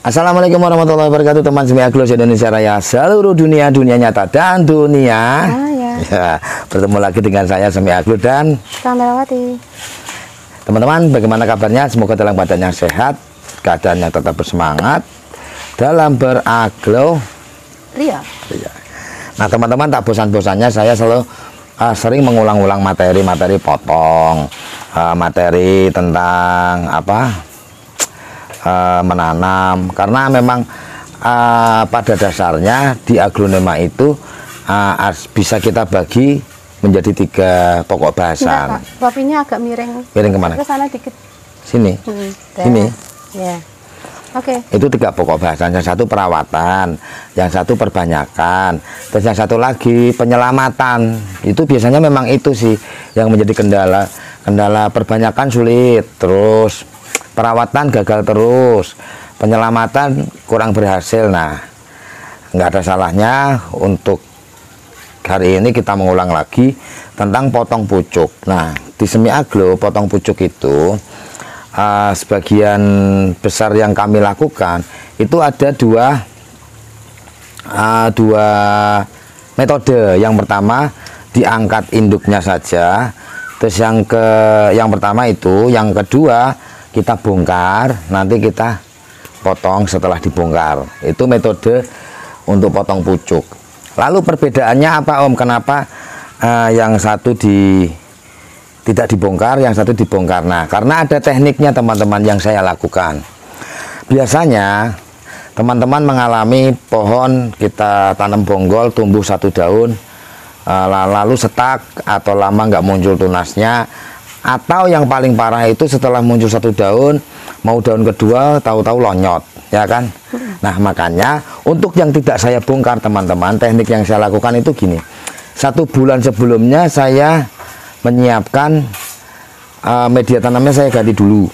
Assalamualaikum warahmatullahi wabarakatuh, teman Semi Aglo Indonesia Raya, seluruh dunia, dunia nyata dan dunia. Ya, bertemu lagi dengan saya Semi Aglo dan Kameraawati. Teman-teman, bagaimana kabarnya? Semoga dalam keadaan yang sehat, keadaannya tetap bersemangat dalam beraglo Ria. Nah, teman-teman, tak bosan-bosannya saya selalu sering mengulang-ulang materi-materi potong, materi tentang menanam, karena memang pada dasarnya di aglonema itu bisa kita bagi menjadi 3 pokok bahasan. Topinya agak miring. Miring kemana? Ke sana dikit. Sini. Sini. Ya. Oke. Itu 3 pokok bahasan. Yang satu perawatan, yang satu perbanyakan, terus yang satu lagi penyelamatan. Itu biasanya memang itu sih yang menjadi kendala. Kendala perbanyakan sulit, terus perawatan gagal terus, penyelamatan kurang berhasil. Nah, nggak ada salahnya untuk hari ini kita mengulang lagi tentang potong pucuk. Nah, di Semi Aglo potong pucuk itu sebagian besar yang kami lakukan itu ada dua metode. Yang pertama diangkat induknya saja, terus yang pertama itu, yang kedua kita bongkar, nanti kita potong setelah dibongkar. Itu metode untuk potong pucuk. Lalu perbedaannya apa, Om? Kenapa yang satu tidak dibongkar, yang satu dibongkar? Nah, karena ada tekniknya, teman-teman, yang saya lakukan. Biasanya teman-teman mengalami pohon kita tanam bonggol, tumbuh 1 daun, lalu setak atau lama nggak muncul tunasnya, atau yang paling parah itu setelah muncul 1 daun, mau daun kedua tahu-tahu lonyot, ya kan? Nah, makanya untuk yang tidak saya bongkar, teman-teman, teknik yang saya lakukan itu gini. 1 bulan sebelumnya saya menyiapkan media tanamnya, saya ganti dulu.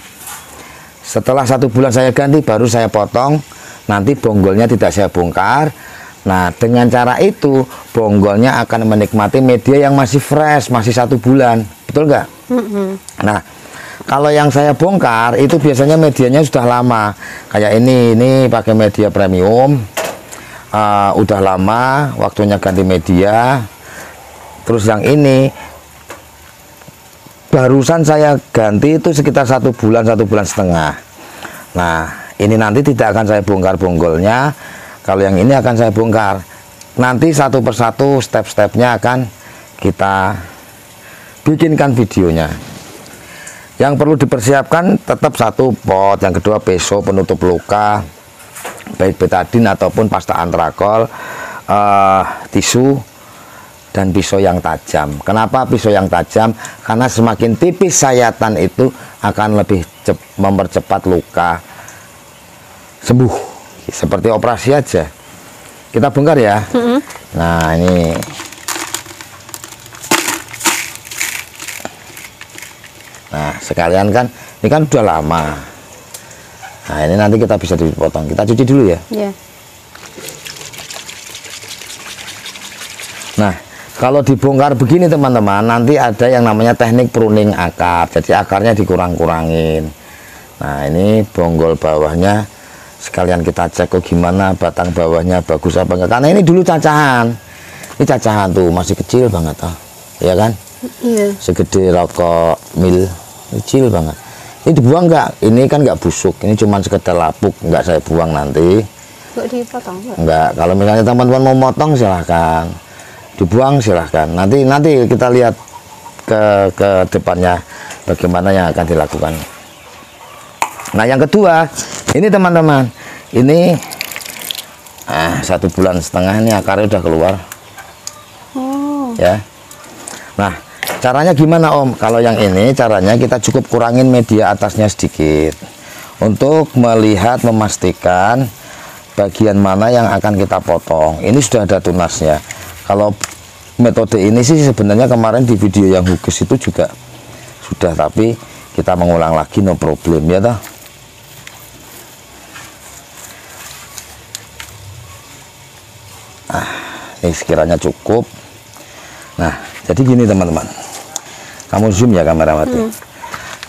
Setelah 1 bulan saya ganti, baru saya potong. Nanti bonggolnya tidak saya bongkar. Nah, dengan cara itu bonggolnya akan menikmati media yang masih fresh, masih 1 bulan, betul nggak? Nah, kalau yang saya bongkar itu biasanya medianya sudah lama. Kayak ini pakai media premium, udah lama, waktunya ganti media. Terus yang ini barusan saya ganti itu sekitar 1 bulan, 1 bulan setengah. Nah, ini nanti tidak akan saya bongkar bonggolnya. Kalau yang ini akan saya bongkar. Nanti satu persatu step-stepnya akan kita bikinkan videonya. Yang perlu dipersiapkan tetap 1 pot, yang kedua peso penutup luka, baik betadine ataupun pasta antrakol, tisu, dan pisau yang tajam. Kenapa pisau yang tajam? Karena semakin tipis sayatan itu akan lebih mempercepat luka sembuh. Seperti operasi aja. Kita bongkar ya. Nah, ini. Nah, sekalian kan, ini kan udah lama. Nah, ini nanti kita bisa dipotong. Kita cuci dulu ya. Iya. Nah, kalau dibongkar begini, teman-teman, nanti ada yang namanya teknik pruning akar. Jadi akarnya dikurang-kurangin. Nah, ini bonggol bawahnya sekalian kita cek gimana batang bawahnya bagus apa enggak. Karena ini dulu cacahan. Ini cacahan tuh masih kecil banget, ya kan? Iya. Segede rokok mil, kecil banget. Ini dibuang nggak? Ini kan nggak busuk. Ini cuma sekedar lapuk, nggak saya buang nanti. Nggak dipotong? Nggak. Kalau misalnya teman-teman mau motong silahkan, dibuang silahkan. Nanti kita lihat ke depannya bagaimana yang akan dilakukan. Nah, yang kedua, ini teman-teman, ini 1 bulan setengah ini akarnya udah keluar. Ya. Nah, caranya gimana, Om? Kalau yang ini caranya kita cukup kurangin media atasnya sedikit untuk melihat, memastikan bagian mana yang akan kita potong. Ini sudah ada tunasnya. Kalau metode ini sih sebenarnya kemarin di video yang hugus itu juga sudah, tapi kita mengulang lagi, no problem ya toh. Nah, ini sekiranya cukup. Nah, jadi gini, teman-teman. Kamu zoom ya kamerawati.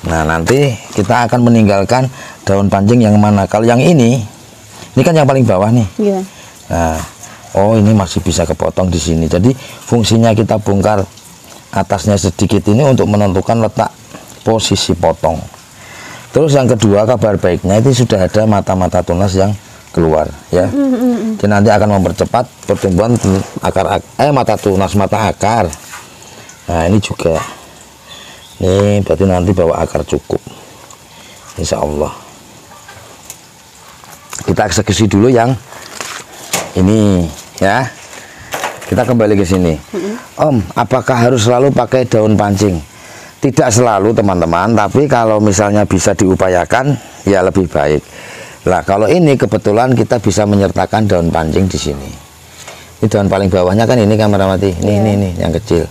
Nah, nanti kita akan meninggalkan daun pancing yang mana. Kalau yang ini Ini kan yang paling bawah nih. Iya. Nah, oh ini masih bisa kepotong di sini. Jadi fungsinya kita bongkar atasnya sedikit ini untuk menentukan letak posisi potong. Terus yang kedua, kabar baiknya itu sudah ada mata-mata tunas yang keluar ya. Jadi nanti akan mempercepat pertumbuhan akar mata tunas, mata akar. Nah ini juga, ini berarti nanti bawa akar cukup, insya Allah. Kita eksekusi dulu yang ini ya. Kita kembali ke sini. Om, apakah harus selalu pakai daun pancing? Tidak selalu teman-teman, tapi kalau misalnya bisa diupayakan ya lebih baik. Nah kalau ini kebetulan kita bisa menyertakan daun pancing di sini. Ini daun paling bawahnya kan ini kamera mati. Ini yang kecil.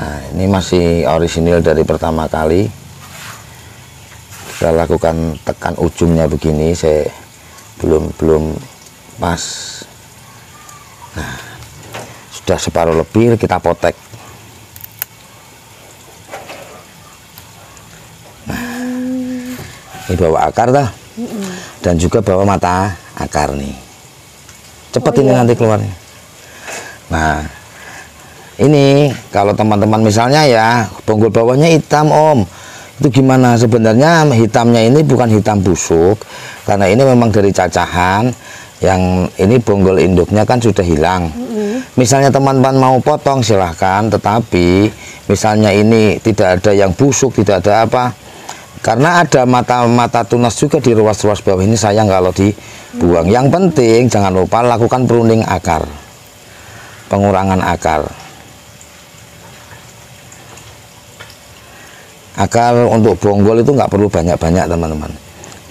Nah ini masih orisinil dari pertama kali. Kita lakukan tekan ujungnya begini. Saya belum pas. Nah sudah separuh lebih kita potek. Nah ini bawa akar dah. Dan juga bawa mata akar nih. Cepet ini nanti keluarnya. Nah ini kalau teman-teman misalnya ya bonggol bawahnya hitam Om, itu gimana? Sebenarnya hitamnya ini bukan hitam busuk, karena ini memang dari cacahan. Yang ini bonggol induknya kan sudah hilang. Misalnya teman-teman mau potong silahkan, tetapi misalnya ini tidak ada yang busuk, tidak ada apa, karena ada mata tunas juga di ruas-ruas bawah ini, sayang kalau dibuang. Yang penting jangan lupa lakukan pruning akar, pengurangan akar. Akar untuk bonggol itu nggak perlu banyak-banyak teman-teman.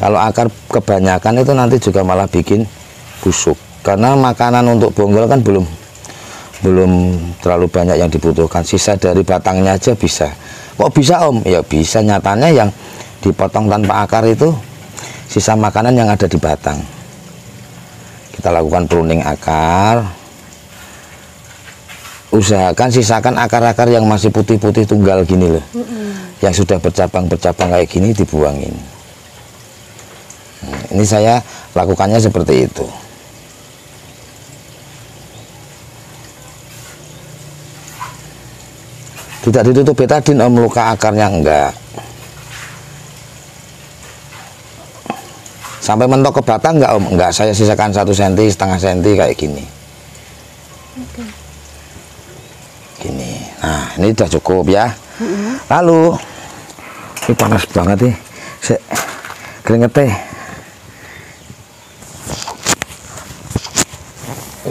Kalau akar kebanyakan itu nanti juga malah bikin busuk, karena makanan untuk bonggol kan belum terlalu banyak yang dibutuhkan. Sisa dari batangnya aja bisa. Kok bisa Om? Ya bisa, nyatanya yang dipotong tanpa akar itu sisa makanan yang ada di batang. Kita lakukan pruning akar. Usahakan sisakan akar-akar yang masih putih-putih tunggal gini loh. Yang sudah bercabang-bercabang kayak gini dibuangin. Nah, ini saya lakukannya seperti itu. Tidak ditutup betadin Om, luka akarnya enggak. Sampai mentok ke batang enggak Om? Enggak, saya sisakan 1 cm, setengah cm kayak gini. Gini. Nah, ini udah cukup ya. Lalu ini panas banget nih. Keringetnya.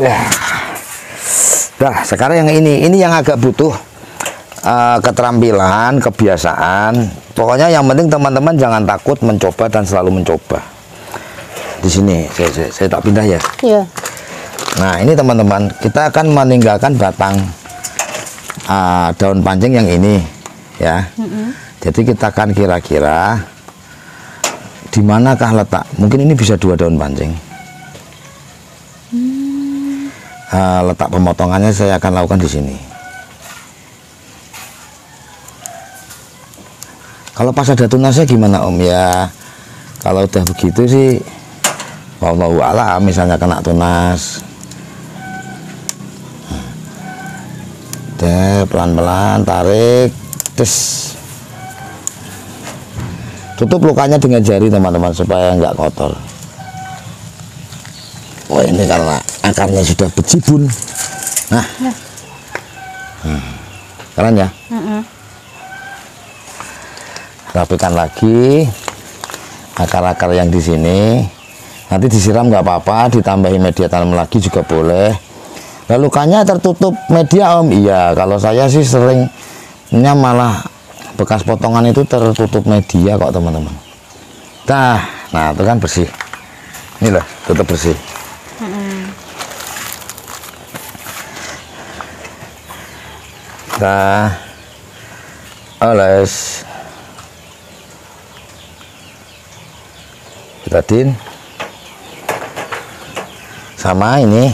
Ya. Nah, sekarang yang ini yang agak butuh keterampilan, kebiasaan. Pokoknya yang penting teman-teman jangan takut mencoba dan selalu mencoba. Di sini saya tak pindah ya. Iya. Nah ini teman-teman, kita akan meninggalkan batang daun pancing yang ini ya. Jadi kita akan kira-kira di manakah letak. Mungkin ini bisa 2 daun pancing. Letak pemotongannya saya akan lakukan di sini. Kalau pas ada tunasnya gimana Om? Ya kalau udah begitu sih wallahu a'lam, misalnya kena tunas, pelan-pelan tarik, tutup lukanya dengan jari teman-teman supaya nggak kotor. Wah ini karena akarnya sudah berjibun. Nah, keren ya. Rapikan lagi akar-akar yang di sini. Nanti disiram nggak apa-apa, ditambahi media tanam lagi juga boleh. Lalu lukanya tertutup media Om? Iya, kalau saya sih seringnya malah bekas potongan itu tertutup media kok teman-teman. Nah itu kan bersih. Ini loh, tutup bersih. Kita oles. Betadin sama ini.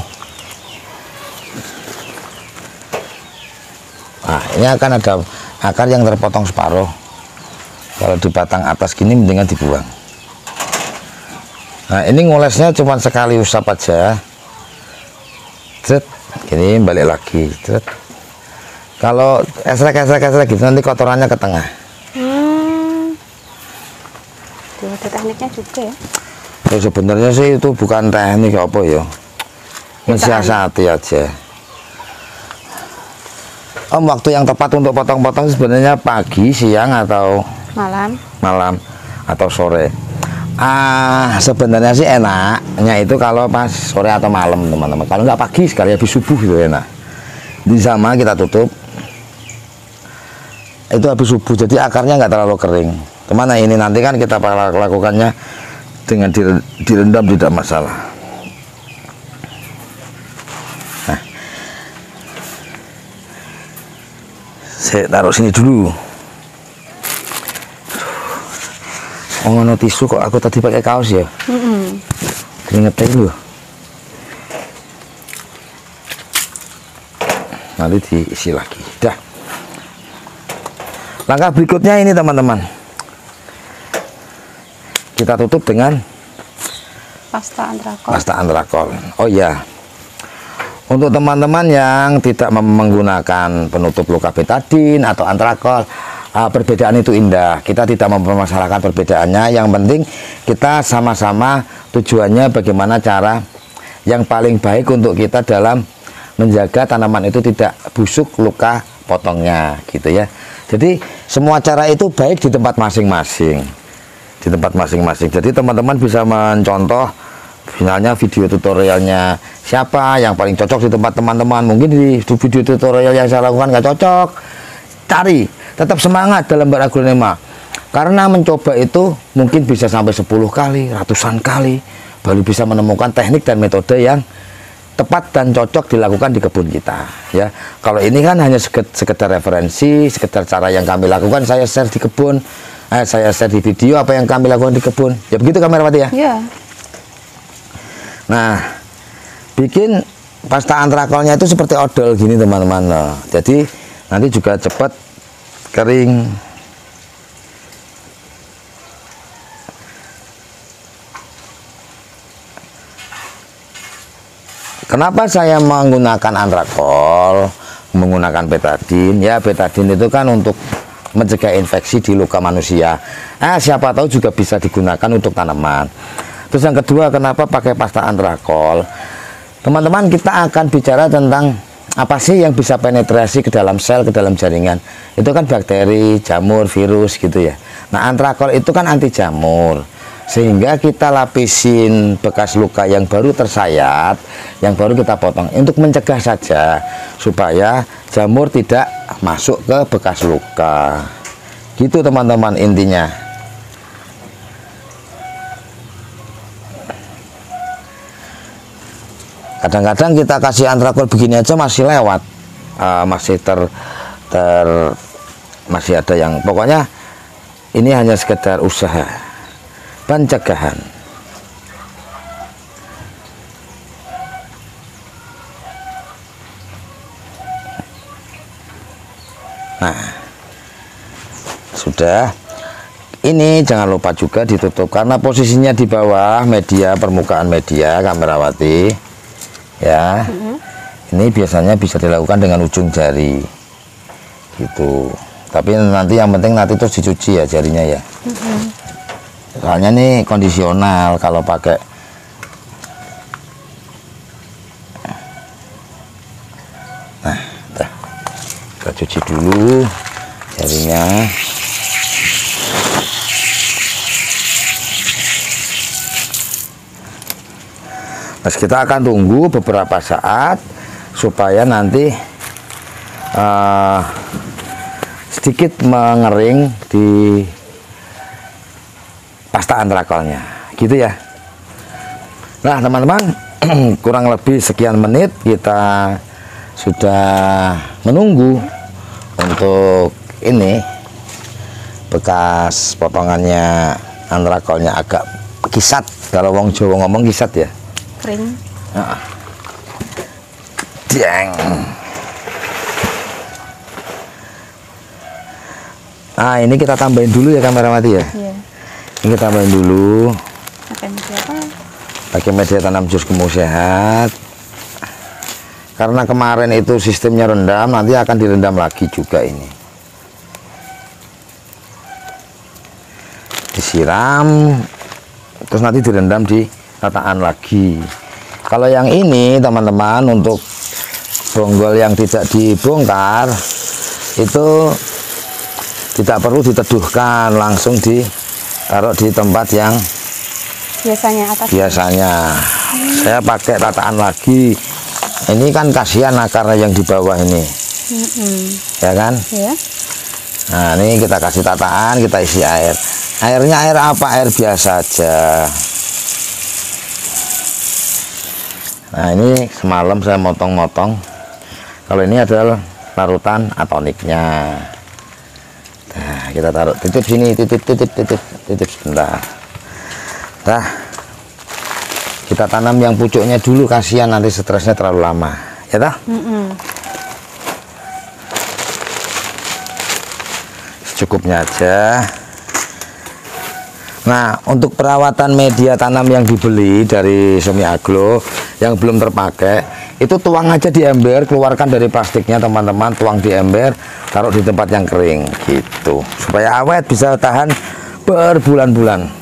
Nah ini akan ada akar yang terpotong separuh. Kalau di batang atas gini mendingan dibuang. Nah, ini ngolesnya cuma sekali usap aja. Cet, ini balik lagi. Cet. Kalau esrek gitu nanti kotorannya ke tengah. Ada tekniknya juga ya. Ya, sebenarnya sih itu bukan teknik apa ya. Mensiasati aja. Om, waktu yang tepat untuk potong-potong sebenarnya pagi, siang atau malam atau sore. Sebenarnya sih enaknya itu kalau pas sore atau malam, teman-teman. Kalau nggak pagi sekali habis subuh itu enak. Di sama kita tutup. Itu habis subuh, jadi akarnya nggak terlalu kering. Kemana ini nanti kan kita lakukannya dengan direndam tidak masalah. Nah, saya taruh sini dulu. Oh, ngono tisu kok aku tadi pakai kaos ya? Keringetnya dulu. Nanti diisi lagi. Dah. Langkah berikutnya ini teman-teman. Kita tutup dengan pasta antrakol. Pasta antrakol. Oh iya. Untuk teman-teman yang tidak menggunakan penutup luka betadine atau antrakol, perbedaan itu indah. Kita tidak mempermasalahkan perbedaannya. Yang penting kita sama-sama tujuannya bagaimana cara yang paling baik untuk kita dalam menjaga tanaman itu tidak busuk luka potongnya, gitu ya. Jadi semua cara itu baik di tempat masing-masing. Di tempat masing-masing. Jadi teman-teman bisa mencontoh misalnya video tutorialnya siapa yang paling cocok di tempat teman-teman. Mungkin di video tutorial yang saya lakukan nggak cocok, cari, tetap semangat dalam beragronomika, karena mencoba itu mungkin bisa sampai 10 kali, ratusan kali baru bisa menemukan teknik dan metode yang tepat dan cocok dilakukan di kebun kita, ya. Kalau ini kan hanya sekedar referensi, sekedar cara yang kami lakukan, saya share di kebun, saya share di video apa yang kami lakukan di kebun, ya begitu Kamerawati ya. Iya. Nah, bikin pasta antrakolnya itu seperti odol gini teman-teman. Nah, jadi nanti juga cepat kering. Kenapa saya menggunakan antrakol, menggunakan betadine? Ya, betadine itu kan untuk mencegah infeksi di luka manusia. Siapa tahu juga bisa digunakan untuk tanaman. Terus yang kedua, kenapa pakai pasta antrakol? Teman-teman, kita akan bicara tentang apa sih yang bisa penetrasi ke dalam sel, ke dalam jaringan. Itu kan bakteri, jamur, virus gitu ya. Nah, antrakol itu kan anti jamur, sehingga kita lapisin bekas luka yang baru tersayat, yang baru kita potong untuk mencegah saja supaya jamur tidak masuk ke bekas luka. Gitu teman-teman intinya. Kadang-kadang kita kasih antrakol begini aja masih lewat, masih masih ada yang, pokoknya ini hanya sekedar usaha pencegahan. Nah, sudah. Ini jangan lupa juga ditutup karena posisinya di bawah media, permukaan media Kamerawati. Ya, ini biasanya bisa dilakukan dengan ujung jari, gitu. Tapi nanti yang penting nanti terus dicuci ya jarinya ya. Soalnya nih kondisional kalau pakai. Nah, kita cuci dulu jarinya. Terus kita akan tunggu beberapa saat supaya nanti sedikit mengering di pasta antrakolnya, gitu ya. Nah teman-teman, kurang lebih sekian menit kita sudah menunggu untuk ini bekas potongannya antrakolnya agak kisat. Kalau wong Jawa ngomong kisat ya, Kering. Dang. Nah ini kita tambahin dulu ya Kamerawati ya. Iya. Ini kita tambahin dulu. Pakai siapa? pakai media tanam jus gemuk sehat. Karena kemarin itu sistemnya rendam, nanti akan direndam lagi juga ini. Disiram, terus nanti direndam di tataan lagi. Kalau yang ini teman-teman, untuk bonggol yang tidak dibongkar itu tidak perlu diteduhkan, langsung ditaruh di tempat yang biasanya. Saya pakai tataan lagi. Ini kan kasihan akarnya yang di bawah ini, ya kan? Ya. Nah, ini kita kasih tataan, kita isi air. Airnya air apa? Air biasa aja. Nah, ini semalam saya motong-motong. Kalau ini adalah larutan atoniknya. Nah, kita taruh, titip sini, titip sebentar. Nah, kita tanam yang pucuknya dulu, kasihan nanti stresnya terlalu lama, ya toh? Secukupnya aja. Nah, untuk perawatan media tanam yang dibeli dari Sumi Aglo yang belum terpakai, itu tuang aja di ember, keluarkan dari plastiknya teman-teman, tuang di ember, taruh di tempat yang kering gitu, supaya awet, bisa tahan berbulan-bulan.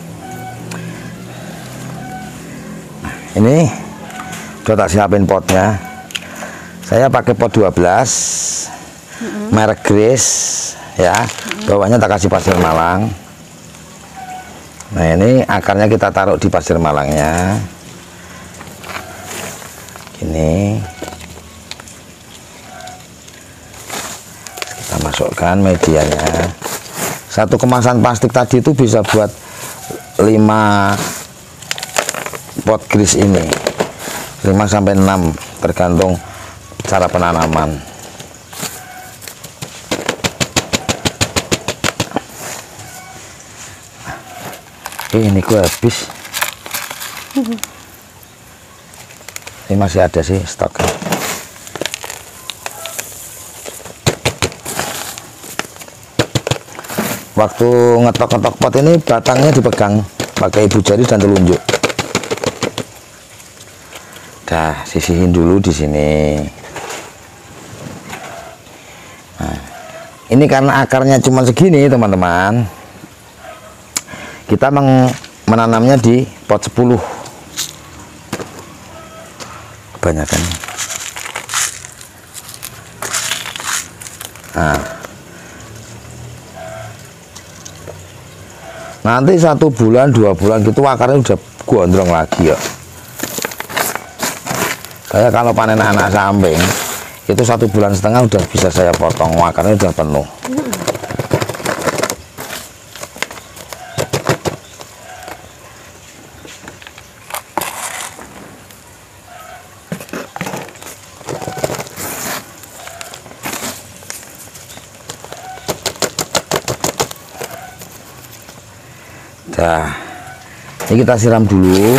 Ini udah tak siapin potnya. Saya pakai pot 12 merek Grace ya. Bawahnya tak kasih pasir malang. Nah, ini akarnya kita taruh di pasir malangnya gini. Kita masukkan medianya. Satu kemasan plastik tadi itu bisa buat 5 pot gris ini, 5-6, tergantung cara penanaman. Ini gua habis. Ini masih ada sih stoknya. Waktu ngetok-ngetok pot ini batangnya dipegang pakai ibu jari dan telunjuk. Dah, sisihin dulu di sini. Nah, ini karena akarnya cuma segini teman-teman, kita menanamnya di pot 10. Kebanyakan. Nah, nanti 1 bulan 2 bulan gitu akarnya udah gondrong lagi ya. Saya kalau panen anak samping itu 1,5 bulan udah bisa saya potong, akarnya udah penuh. Nah, ini kita siram dulu.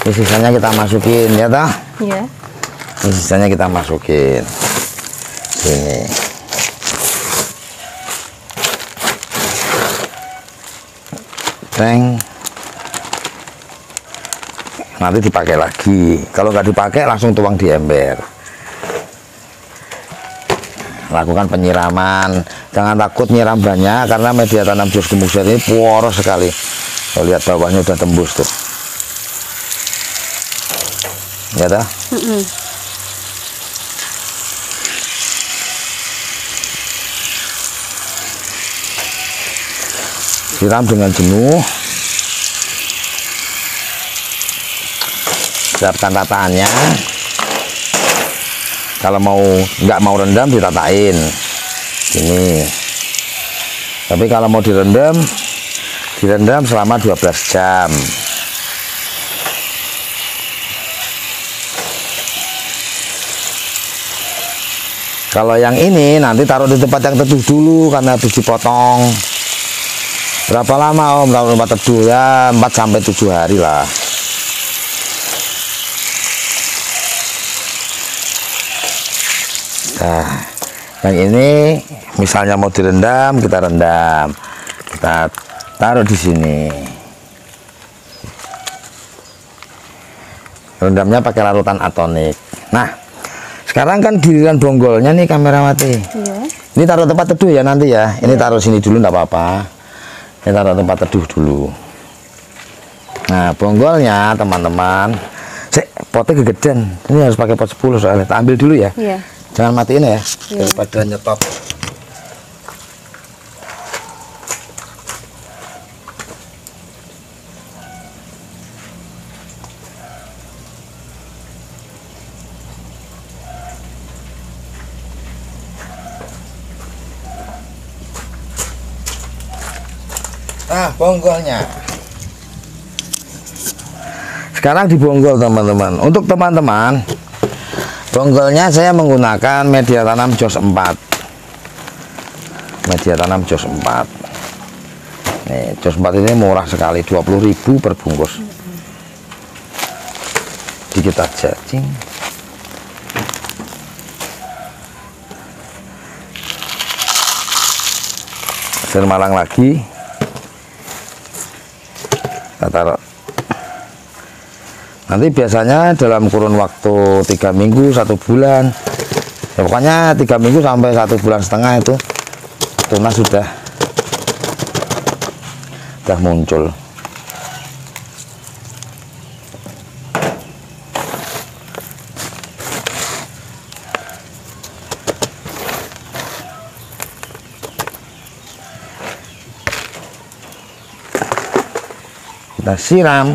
Ini sisanya kita masukin ya toh? Iya. Ini sisanya kita masukin sini. Teng. Nanti dipakai lagi. Kalau nggak dipakai langsung tuang di ember. Lakukan penyiraman. Jangan takut nyiram banyak karena media tanam jus gemuk sehat ini poros sekali. Kalau lihat bawahnya udah tembus tuh. Ya toh? Siram dengan jenuh. Siapkan tataannya. Kalau nggak mau rendam ditatain ini. Tapi kalau mau direndam selama 12 jam. Kalau yang ini nanti taruh di tempat yang teduh dulu karena habis dipotong. Berapa lama Om taruh tempat teduh? Ya 4-7 hari lah. Nah, yang ini misalnya mau direndam, kita rendam, kita taruh di sini. Rendamnya pakai larutan atonik. Nah, sekarang kan giliran bonggolnya nih kamerawati. Iya. Ini taruh tempat teduh ya nanti ya. Ini taruh sini dulu enggak apa-apa. Ini taruh tempat teduh dulu. Nah, bonggolnya teman-teman, potnya kegedean. Ini harus pakai pot 10 soalnya. Kita ambil dulu ya. Iya. Jangan matiin ya. Iya. Daripada nyetop. Nah, bonggolnya. Sekarang dibonggol teman-teman. Untuk teman-teman, bonggolnya saya menggunakan media tanam Jos 4. Media tanam Jos 4. Nih, Jos 4 ini murah sekali, 20.000 per bungkus. Dikit aja, cing. Pasir malang lagi. Kita taruh. Nanti biasanya dalam kurun waktu 3 minggu 1 bulan ya, pokoknya 3 minggu sampai 1 bulan setengah itu tunas sudah muncul. Kita siram.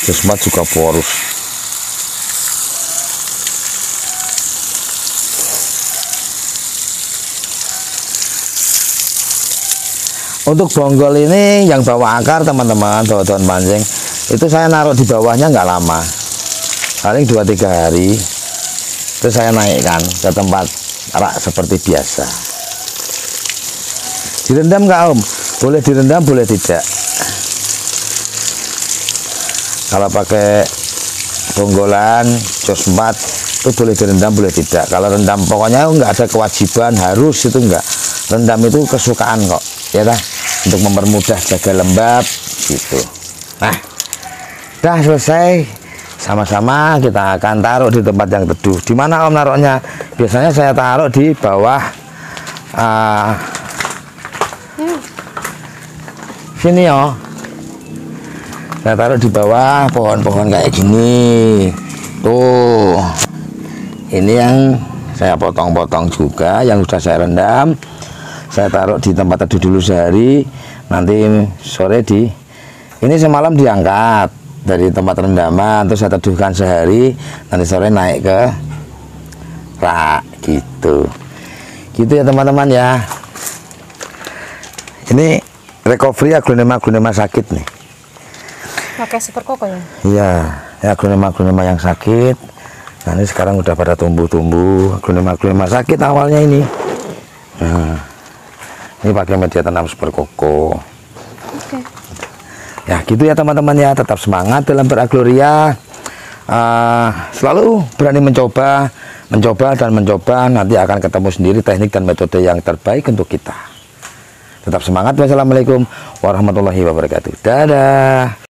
Jos 4 juga porus. Untuk bonggol ini yang bawa akar teman-teman, bawa daun pancing, itu saya naruh di bawahnya nggak lama, paling 2-3 hari. Terus saya naikkan ke tempat rak seperti biasa. Direndam nggak Om? Boleh direndam, boleh tidak. Kalau pakai bonggolan Jos 4 itu boleh direndam, boleh tidak. Kalau rendam pokoknya nggak ada kewajiban harus, itu enggak. Rendam itu kesukaan kok, ya dah, untuk mempermudah jaga lembab gitu. Nah, dah selesai. Sama-sama kita akan taruh di tempat yang teduh. Di mana Om naruhnya? Biasanya saya taruh di bawah sini ya. Saya taruh di bawah pohon-pohon kayak gini. Tuh. Ini yang saya potong-potong juga, yang sudah saya rendam. Saya taruh di tempat teduh dulu sehari. Nanti sore ini semalam diangkat dari tempat rendaman, terus saya teduhkan sehari, nanti sore naik ke rak gitu ya teman-teman ya. Ini recovery aglonema sakit nih, Pakai super koko ya? iya ya, aglonema yang sakit. Nah ini sekarang udah pada tumbuh aglonema sakit awalnya ini. Nah, ini pakai media tanam super koko. Oke. Ya gitu ya teman-teman ya, tetap semangat dalam beragloria, selalu berani mencoba, nanti akan ketemu sendiri teknik dan metode yang terbaik untuk kita. Tetap semangat. Wassalamualaikum warahmatullahi wabarakatuh. Dadah.